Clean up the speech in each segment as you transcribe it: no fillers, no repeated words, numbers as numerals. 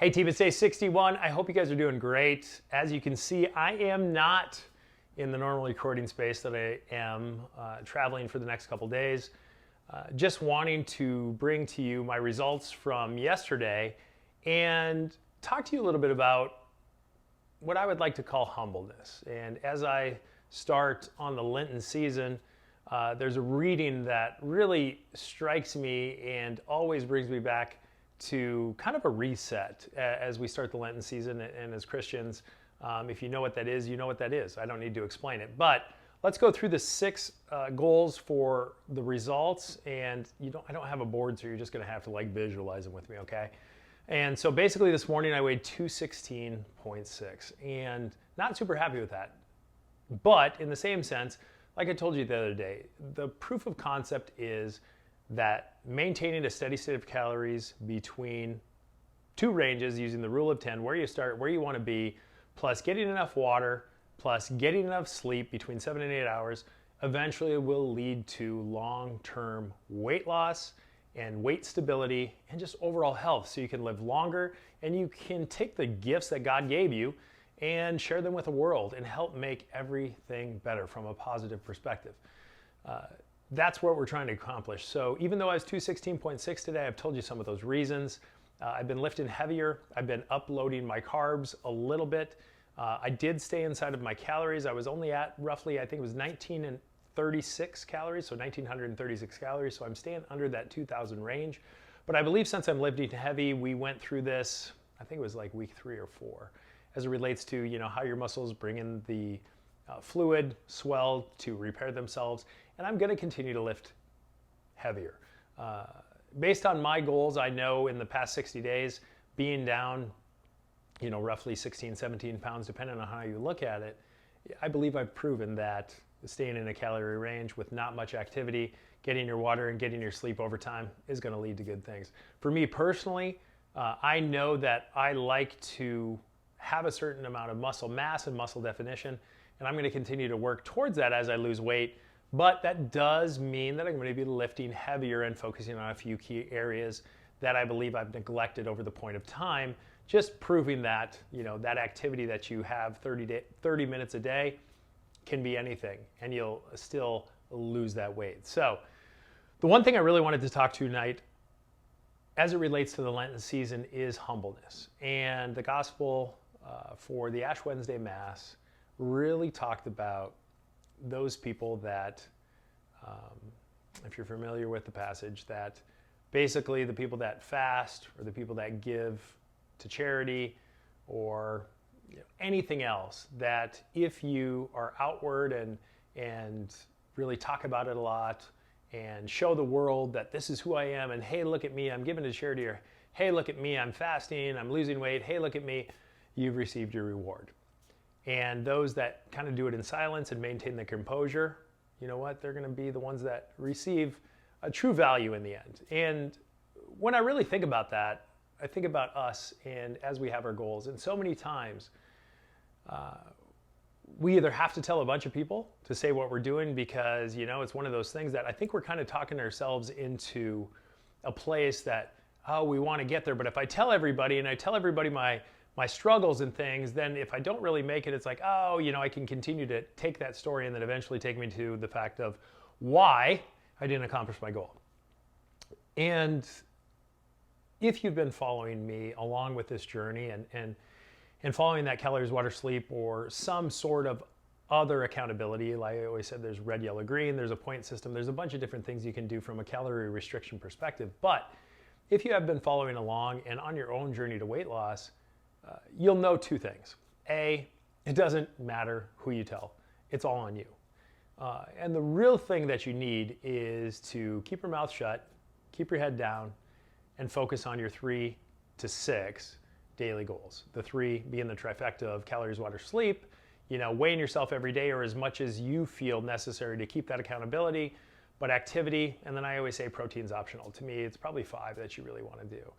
Hey team, it's day 61. I hope you guys are doing great. As you can see, I am not in the normal recording space that I am traveling for the next couple days. Just wanting to bring to you my results from yesterday and talk to you a little bit about what I would like to call humbleness. And as I start on the Lenten season, there's a reading that really strikes me and always brings me back to kind of a reset as we start the Lenten season. And as Christians, if you know what that is, you know what that is. I don't need to explain it. But let's go through the 6 goals for the results. And I don't have a board, so you're just going to have to like visualize them with me, okay? And so basically this morning I weighed 216.6 and not super happy with that. But in the same sense, like I told you the other day, the proof of concept is that maintaining a steady state of calories between 2 ranges using the rule of 10, where you start, where you want to be, plus getting enough water, plus getting enough sleep between 7 and 8 hours, eventually will lead to long-term weight loss and weight stability and just overall health, so you can live longer and you can take the gifts that God gave you and share them with the world and help make everything better from a positive perspective. That's what we're trying to accomplish. So even though I was 216.6 today, I've told you some of those reasons. I've been lifting heavier. I've been uploading my carbs a little bit. I did stay inside of my calories. I was only at roughly, I think it was 1936 calories, so 1936 calories. So I'm staying under that 2000 range. But I believe since I'm lifting heavy, we went through this, I think it was like week 3 or 4, as it relates to how your muscles bring in the fluid, swell to repair themselves. And I'm going to continue to lift heavier. Based on my goals, I know in the past 60 days, being down, roughly 16, 17 pounds, depending on how you look at it, I believe I've proven that staying in a calorie range with not much activity, getting your water and getting your sleep over time is going to lead to good things. For me personally, I know that I like to have a certain amount of muscle mass and muscle definition, and I'm going to continue to work towards that as I lose weight. But that does mean that I'm going to be lifting heavier and focusing on a few key areas that I believe I've neglected over the point of time, just proving that, that activity that you have 30 minutes a day can be anything, and you'll still lose that weight. So the one thing I really wanted to talk to tonight as it relates to the Lenten season is humbleness. And the gospel for the Ash Wednesday Mass really talked about those people that, if you're familiar with the passage, that basically the people that fast or the people that give to charity or anything else, that if you are outward and really talk about it a lot and show the world that this is who I am, and hey, look at me, I'm giving to charity, or hey, look at me, I'm fasting, I'm losing weight, hey, look at me, you've received your reward. And those that kind of do it in silence and maintain the composure, you know what? They're going to be the ones that receive a true value in the end. And when I really think about that, I think about us and as we have our goals. And so many times, we either have to tell a bunch of people to say what we're doing because, it's one of those things that I think we're kind of talking ourselves into a place that, oh, we want to get there. But if I tell everybody and I tell everybody my struggles and things, then if I don't really make it, it's like, oh, I can continue to take that story and then eventually take me to the fact of why I didn't accomplish my goal. And if you've been following me along with this journey and following that calories, water, sleep, or some sort of other accountability, like I always said, there's red, yellow, green, there's a point system, there's a bunch of different things you can do from a calorie restriction perspective. But if you have been following along and on your own journey to weight loss, you'll know 2 things. A, it doesn't matter who you tell. It's all on you. And the real thing that you need is to keep your mouth shut, keep your head down, and focus on your 3 to 6 daily goals. The 3 being the trifecta of calories, water, sleep, weighing yourself every day or as much as you feel necessary to keep that accountability, but activity, and then I always say protein's optional. To me, it's probably 5 that you really want to do.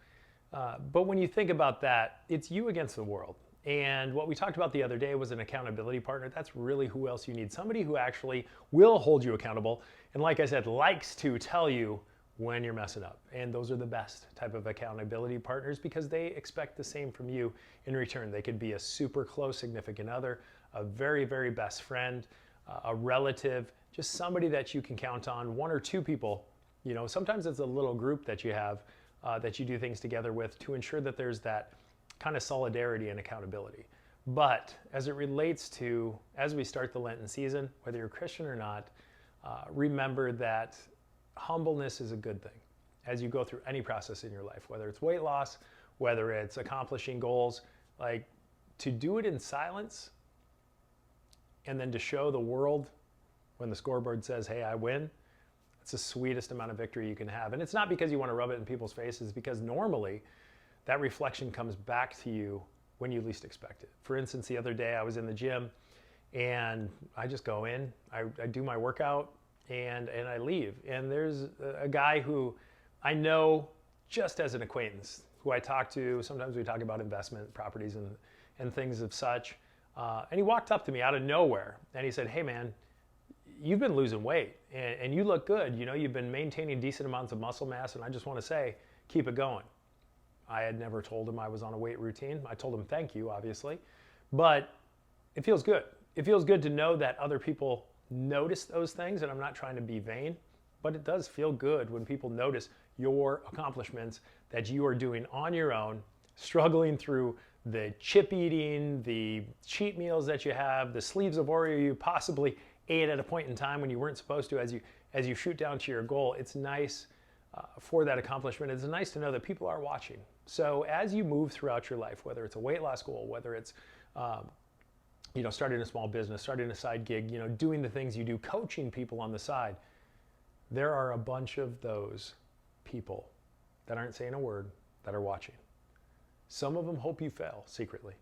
But when you think about that, it's you against the world. And what we talked about the other day was an accountability partner. That's really who else you need. Somebody who actually will hold you accountable. And like I said, likes to tell you when you're messing up. And those are the best type of accountability partners because they expect the same from you in return. They could be a super close significant other, a very, very best friend, a relative, just somebody that you can count on, one or two people. You know, sometimes it's a little group that you have that you do things together with to ensure that there's that kind of solidarity and accountability. But as it relates to, as we start the Lenten season, whether you're Christian or not, remember that humbleness is a good thing as you go through any process in your life, whether it's weight loss, whether it's accomplishing goals, like to do it in silence and then to show the world when the scoreboard says, hey, I win, it's the sweetest amount of victory you can have. And it's not because you want to rub it in people's faces, because normally that reflection comes back to you when you least expect it. For instance, the other day I was in the gym and I just go in, I do my workout and I leave. And there's a guy who I know just as an acquaintance, who I talk to. Sometimes we talk about investment properties and things of such. And he walked up to me out of nowhere and he said, hey man, you've been losing weight and you look good. You know, you've been maintaining decent amounts of muscle mass, and I just want to say, keep it going. I had never told him I was on a weight routine. I told him thank you, obviously, but it feels good. It feels good to know that other people notice those things, and I'm not trying to be vain, but it does feel good when people notice your accomplishments that you are doing on your own, struggling through the chip eating, the cheat meals that you have, the sleeves of Oreo you possibly ate at a point in time when you weren't supposed to, as you shoot down to your goal. It's nice for that accomplishment. It's nice to know that people are watching. So as you move throughout your life, whether it's a weight loss goal, whether it's you know, starting a small business, starting a side gig, you know, doing the things you do, coaching people on the side, there are a bunch of those people that aren't saying a word that are watching. Some of them hope you fail secretly,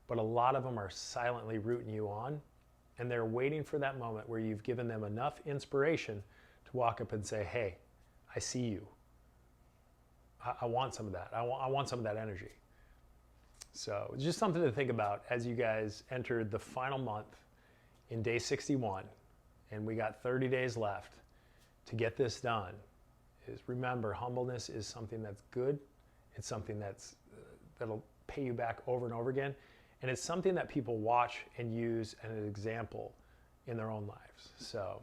but a lot of them are silently rooting you on, and they're waiting for that moment where you've given them enough inspiration to walk up and say, hey, I see you. I want some of that. I want some of that energy. So it's just something to think about as you guys enter the final month in day 61, and we got 30 days left to get this done. Is remember, humbleness is something that's good. It's something that'll pay you back over and over again. And it's something that people watch and use as an example in their own lives. So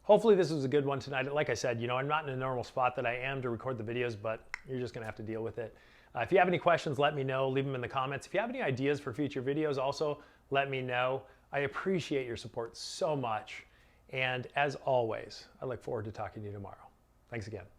hopefully this was a good one tonight. Like I said, you know, I'm not in a normal spot that I am to record the videos, but you're just gonna have to deal with it. If you have any questions, let me know. Leave them in the comments. If you have any ideas for future videos, also let me know. I appreciate your support so much. And as always, I look forward to talking to you tomorrow. Thanks again.